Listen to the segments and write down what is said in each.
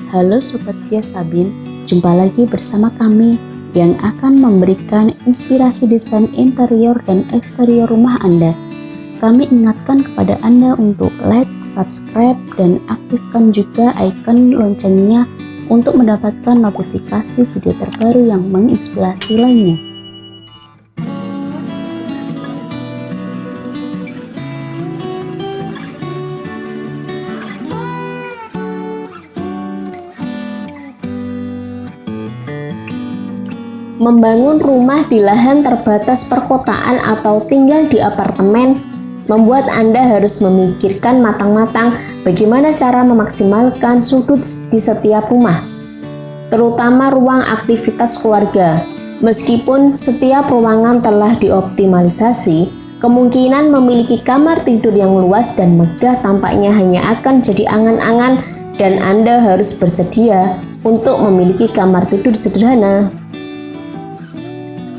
Halo Sobat Gria Sabin, jumpa lagi bersama kami yang akan memberikan inspirasi desain interior dan eksterior rumah Anda. Kami ingatkan kepada Anda untuk like, subscribe, dan aktifkan juga icon loncengnya untuk mendapatkan notifikasi video terbaru yang menginspirasi lainnya. Membangun rumah di lahan terbatas perkotaan atau tinggal di apartemen membuat Anda harus memikirkan matang-matang bagaimana cara memaksimalkan sudut di setiap rumah, terutama ruang aktivitas keluarga. Meskipun setiap ruangan telah dioptimalisasi, kemungkinan memiliki kamar tidur yang luas dan megah tampaknya hanya akan jadi angan-angan, dan Anda harus bersedia untuk memiliki kamar tidur sederhana.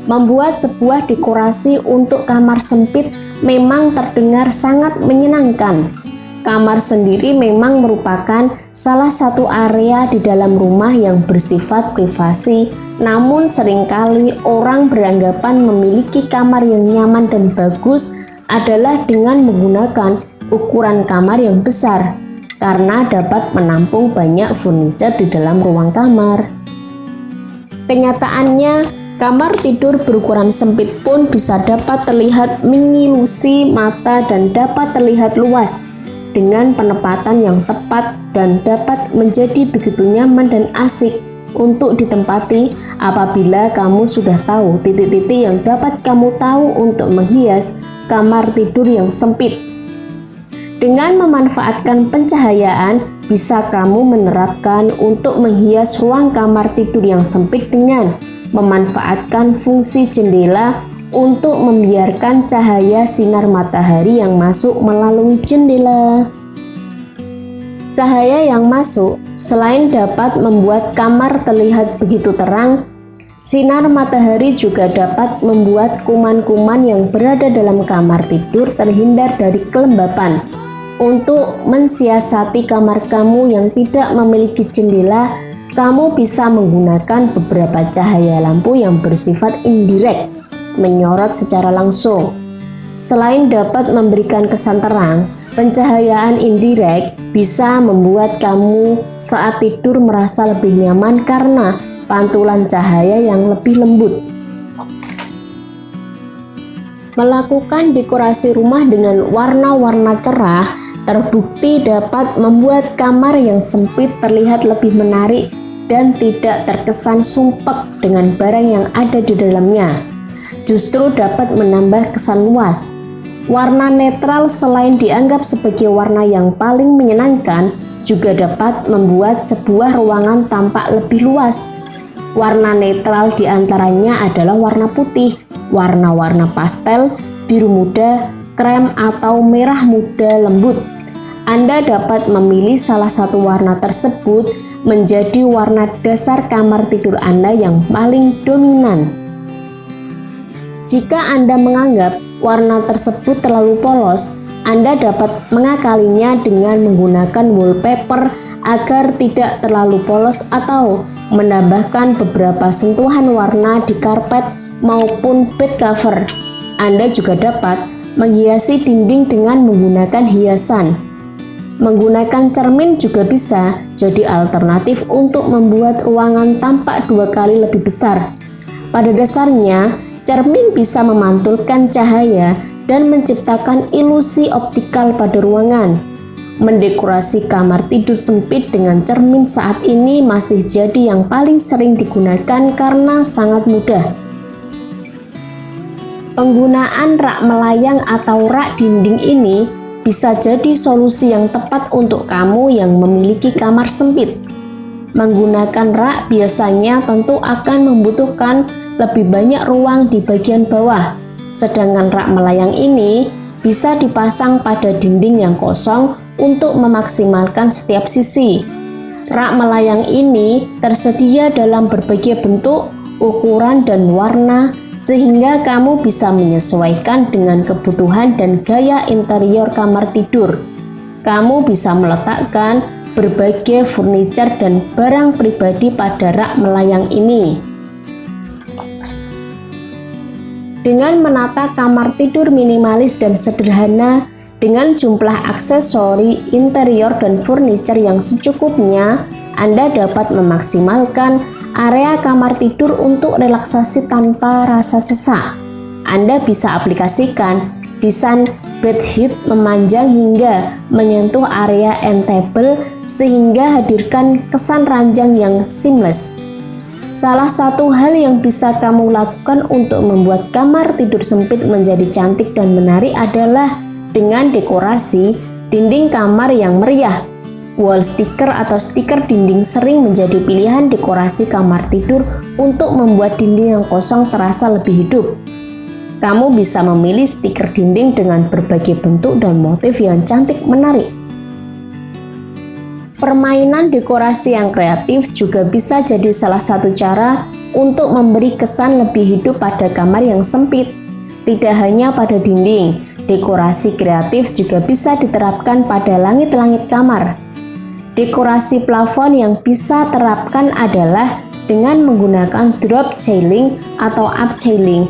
Membuat sebuah dekorasi untuk kamar sempit memang terdengar sangat menyenangkan. Kamar sendiri memang merupakan salah satu area di dalam rumah yang bersifat privasi, namun seringkali orang beranggapan memiliki kamar yang nyaman dan bagus adalah dengan menggunakan ukuran kamar yang besar, karena dapat menampung banyak furniture di dalam ruang kamar. Kenyataannya, kamar tidur berukuran sempit pun bisa dapat terlihat mengilusi mata dan dapat terlihat luas dengan penempatan yang tepat dan dapat menjadi begitu nyaman dan asik untuk ditempati apabila kamu sudah tahu titik-titik yang dapat kamu tahu untuk menghias kamar tidur yang sempit. Dengan memanfaatkan pencahayaan, bisa kamu menerapkan untuk menghias ruang kamar tidur yang sempit dengan memanfaatkan fungsi jendela untuk membiarkan cahaya sinar matahari yang masuk melalui jendela. Cahaya yang masuk selain dapat membuat kamar terlihat begitu terang, sinar matahari juga dapat membuat kuman-kuman yang berada dalam kamar tidur terhindar dari kelembapan. Untuk mensiasati kamar kamu yang tidak memiliki jendela, kamu bisa menggunakan beberapa cahaya lampu yang bersifat indirect, menyorot secara langsung. Selain dapat memberikan kesan terang, pencahayaan indirect bisa membuat kamu saat tidur merasa lebih nyaman karena pantulan cahaya yang lebih lembut. Melakukan dekorasi rumah dengan warna-warna cerah terbukti dapat membuat kamar yang sempit terlihat lebih menarik dan tidak terkesan sumpek dengan barang yang ada di dalamnya. Justru dapat menambah kesan luas. Warna netral selain dianggap sebagai warna yang paling menyenangkan, juga dapat membuat sebuah ruangan tampak lebih luas. Warna netral diantaranya adalah warna putih, warna-warna pastel, biru muda, krem atau merah muda lembut. Anda dapat memilih salah satu warna tersebut menjadi warna dasar kamar tidur Anda yang paling dominan. Jika Anda menganggap warna tersebut terlalu polos, Anda dapat mengakalinya dengan menggunakan wallpaper agar tidak terlalu polos atau menambahkan beberapa sentuhan warna di karpet maupun bed cover. Anda juga dapat menghiasi dinding dengan menggunakan hiasan. Menggunakan cermin juga bisa jadi alternatif untuk membuat ruangan tampak 2 kali lebih besar. Pada dasarnya, cermin bisa memantulkan cahaya dan menciptakan ilusi optikal pada ruangan. Mendekorasi kamar tidur sempit dengan cermin saat ini masih jadi yang paling sering digunakan karena sangat mudah. Penggunaan rak melayang atau rak dinding ini bisa jadi solusi yang tepat untuk kamu yang memiliki kamar sempit. Menggunakan rak biasanya tentu akan membutuhkan lebih banyak ruang di bagian bawah, sedangkan rak melayang ini bisa dipasang pada dinding yang kosong untuk memaksimalkan setiap sisi. Rak melayang ini tersedia dalam berbagai bentuk, ukuran, dan warna, sehingga kamu bisa menyesuaikan dengan kebutuhan dan gaya interior kamar tidur. Kamu bisa meletakkan berbagai furniture dan barang pribadi pada rak melayang ini. Dengan menata kamar tidur minimalis dan sederhana dengan jumlah aksesori, interior, dan furniture yang secukupnya, Anda dapat memaksimalkan area kamar tidur untuk relaksasi tanpa rasa sesak. Anda bisa aplikasikan desain bedsheet memanjang hingga menyentuh area end table sehingga hadirkan kesan ranjang yang seamless. Salah satu hal yang bisa kamu lakukan untuk membuat kamar tidur sempit menjadi cantik dan menarik adalah dengan dekorasi dinding kamar yang meriah. Wall sticker atau stiker dinding sering menjadi pilihan dekorasi kamar tidur untuk membuat dinding yang kosong terasa lebih hidup. Kamu bisa memilih stiker dinding dengan berbagai bentuk dan motif yang cantik menarik. Permainan dekorasi yang kreatif juga bisa jadi salah satu cara untuk memberi kesan lebih hidup pada kamar yang sempit. Tidak hanya pada dinding, dekorasi kreatif juga bisa diterapkan pada langit-langit kamar. Dekorasi plafon yang bisa terapkan adalah dengan menggunakan drop ceiling atau up ceiling.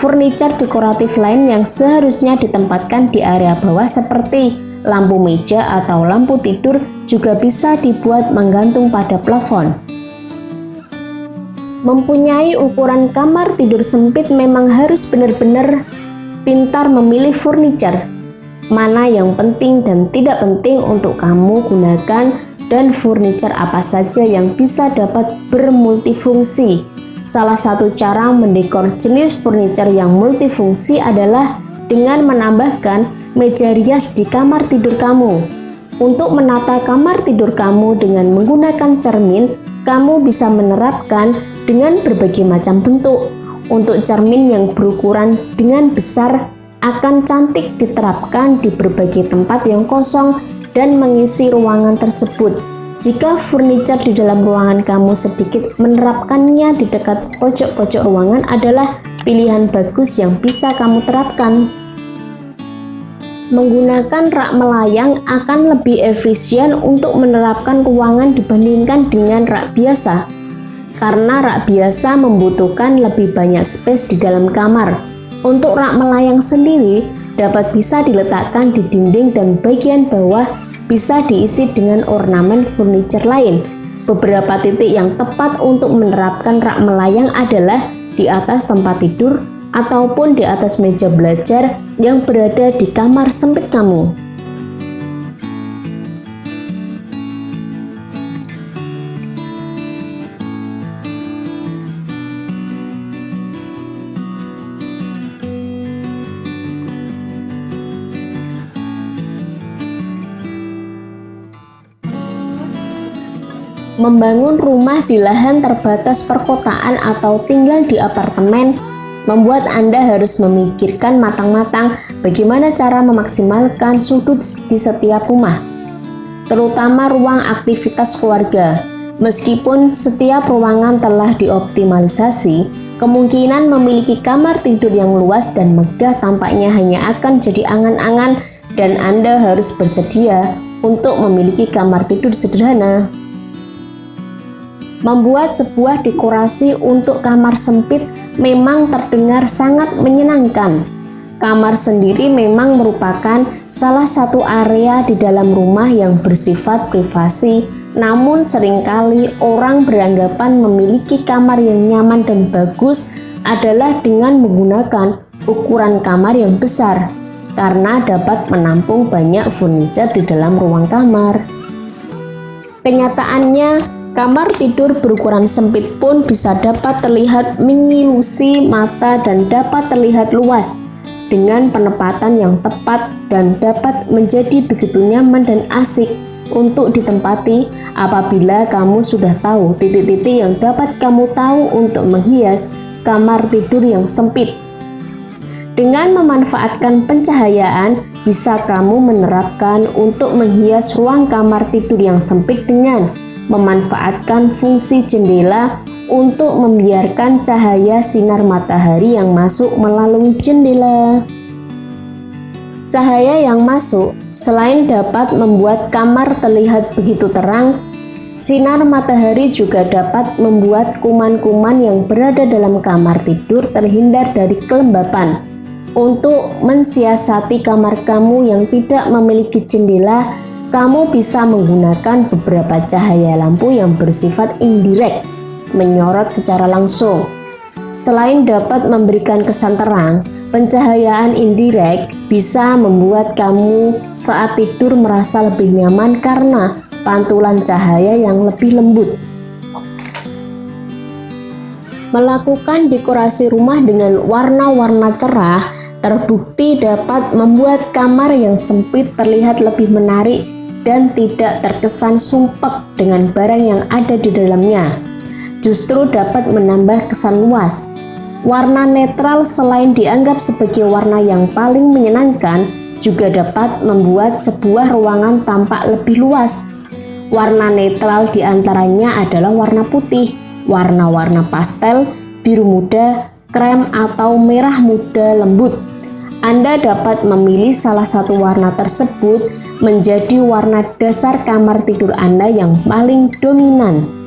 Furniture dekoratif lain yang seharusnya ditempatkan di area bawah seperti lampu meja atau lampu tidur juga bisa dibuat menggantung pada plafon. Mempunyai ukuran kamar tidur sempit memang harus benar-benar pintar memilih furniture, mana yang penting dan tidak penting untuk kamu gunakan, dan furniture apa saja yang bisa dapat bermultifungsi. Salah satu cara mendekor jenis furniture yang multifungsi adalah dengan menambahkan meja rias di kamar tidur kamu. Untuk menata kamar tidur kamu dengan menggunakan cermin, kamu bisa menerapkan dengan berbagai macam bentuk. Untuk cermin yang berukuran dengan besar akan cantik diterapkan di berbagai tempat yang kosong dan mengisi ruangan tersebut. Jika furniture di dalam ruangan kamu sedikit, menerapkannya di dekat pojok-pojok ruangan adalah pilihan bagus yang bisa kamu terapkan. Menggunakan rak melayang akan lebih efisien untuk menerapkan ruangan dibandingkan dengan rak biasa. Karena rak biasa membutuhkan lebih banyak space di dalam kamar. Untuk rak melayang sendiri dapat bisa diletakkan di dinding dan bagian bawah bisa diisi dengan ornamen furniture lain. Beberapa titik yang tepat untuk menerapkan rak melayang adalah di atas tempat tidur ataupun di atas meja belajar yang berada di kamar sempit kamu. Membangun rumah di lahan terbatas perkotaan atau tinggal di apartemen membuat Anda harus memikirkan matang-matang bagaimana cara memaksimalkan sudut di setiap rumah, terutama ruang aktivitas keluarga. Meskipun setiap ruangan telah dioptimalisasi, kemungkinan memiliki kamar tidur yang luas dan megah tampaknya hanya akan jadi angan-angan, dan Anda harus bersedia untuk memiliki kamar tidur sederhana. Membuat sebuah dekorasi untuk kamar sempit memang terdengar sangat menyenangkan. Kamar sendiri memang merupakan salah satu area di dalam rumah yang bersifat privasi, namun seringkali orang beranggapan memiliki kamar yang nyaman dan bagus adalah dengan menggunakan ukuran kamar yang besar, karena dapat menampung banyak furniture di dalam ruang kamar. Kenyataannya, kamar tidur berukuran sempit pun bisa dapat terlihat mengilusi mata dan dapat terlihat luas dengan penempatan yang tepat dan dapat menjadi begitu nyaman dan asik untuk ditempati apabila kamu sudah tahu titik-titik yang dapat kamu tahu untuk menghias kamar tidur yang sempit. Dengan memanfaatkan pencahayaan, bisa kamu menerapkan untuk menghias ruang kamar tidur yang sempit dengan memanfaatkan fungsi jendela untuk membiarkan cahaya sinar matahari yang masuk melalui jendela. Cahaya yang masuk selain dapat membuat kamar terlihat begitu terang, sinar matahari juga dapat membuat kuman-kuman yang berada dalam kamar tidur terhindar dari kelembapan. Untuk mensiasati kamar kamu yang tidak memiliki jendela, kamu bisa menggunakan beberapa cahaya lampu yang bersifat indirect, menyorot secara langsung. Selain dapat memberikan kesan terang, pencahayaan indirect bisa membuat kamu saat tidur merasa lebih nyaman karena pantulan cahaya yang lebih lembut. Melakukan dekorasi rumah dengan warna-warna cerah terbukti dapat membuat kamar yang sempit terlihat lebih menarik dan tidak terkesan sumpek dengan barang yang ada di dalamnya. Justru dapat menambah kesan luas. Warna netral selain dianggap sebagai warna yang paling menyenangkan, juga dapat membuat sebuah ruangan tampak lebih luas. Warna netral diantaranya adalah warna putih, warna-warna pastel, biru muda, krem atau merah muda lembut. Anda dapat memilih salah satu warna tersebut menjadi warna dasar kamar tidur Anda yang paling dominan.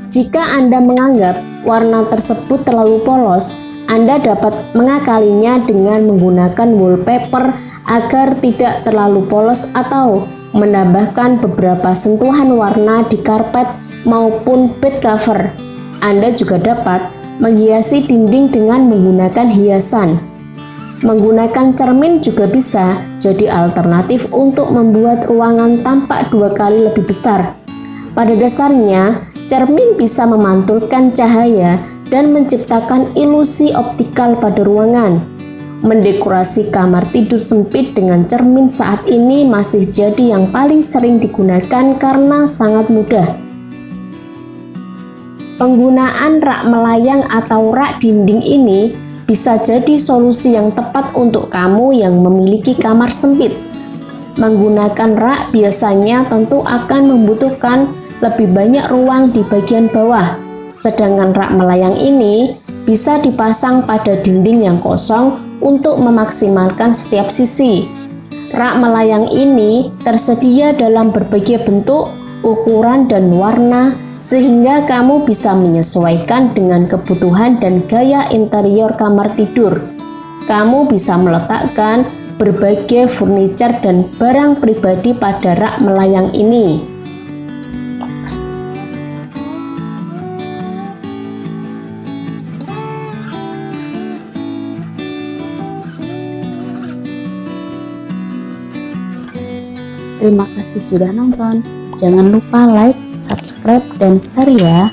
Jika Anda menganggap warna tersebut terlalu polos, Anda dapat mengakalinya dengan menggunakan wallpaper agar tidak terlalu polos atau menambahkan beberapa sentuhan warna di karpet maupun bed cover. Anda juga dapat menghiasi dinding dengan menggunakan hiasan. Menggunakan cermin juga bisa jadi alternatif untuk membuat ruangan tampak 2 kali lebih besar. Pada dasarnya, cermin bisa memantulkan cahaya dan menciptakan ilusi optikal pada ruangan. Mendekorasi kamar tidur sempit dengan cermin saat ini masih jadi yang paling sering digunakan karena sangat mudah. Penggunaan rak melayang atau rak dinding ini bisa jadi solusi yang tepat untuk kamu yang memiliki kamar sempit. Menggunakan rak biasanya tentu akan membutuhkan lebih banyak ruang di bagian bawah, sedangkan rak melayang ini bisa dipasang pada dinding yang kosong untuk memaksimalkan setiap sisi. Rak melayang ini tersedia dalam berbagai bentuk, ukuran, dan warna, sehingga kamu bisa menyesuaikan dengan kebutuhan dan gaya interior kamar tidur. Kamu bisa meletakkan berbagai furniture dan barang pribadi pada rak melayang ini. Terima kasih sudah nonton. Jangan lupa like, subscribe, dan share ya.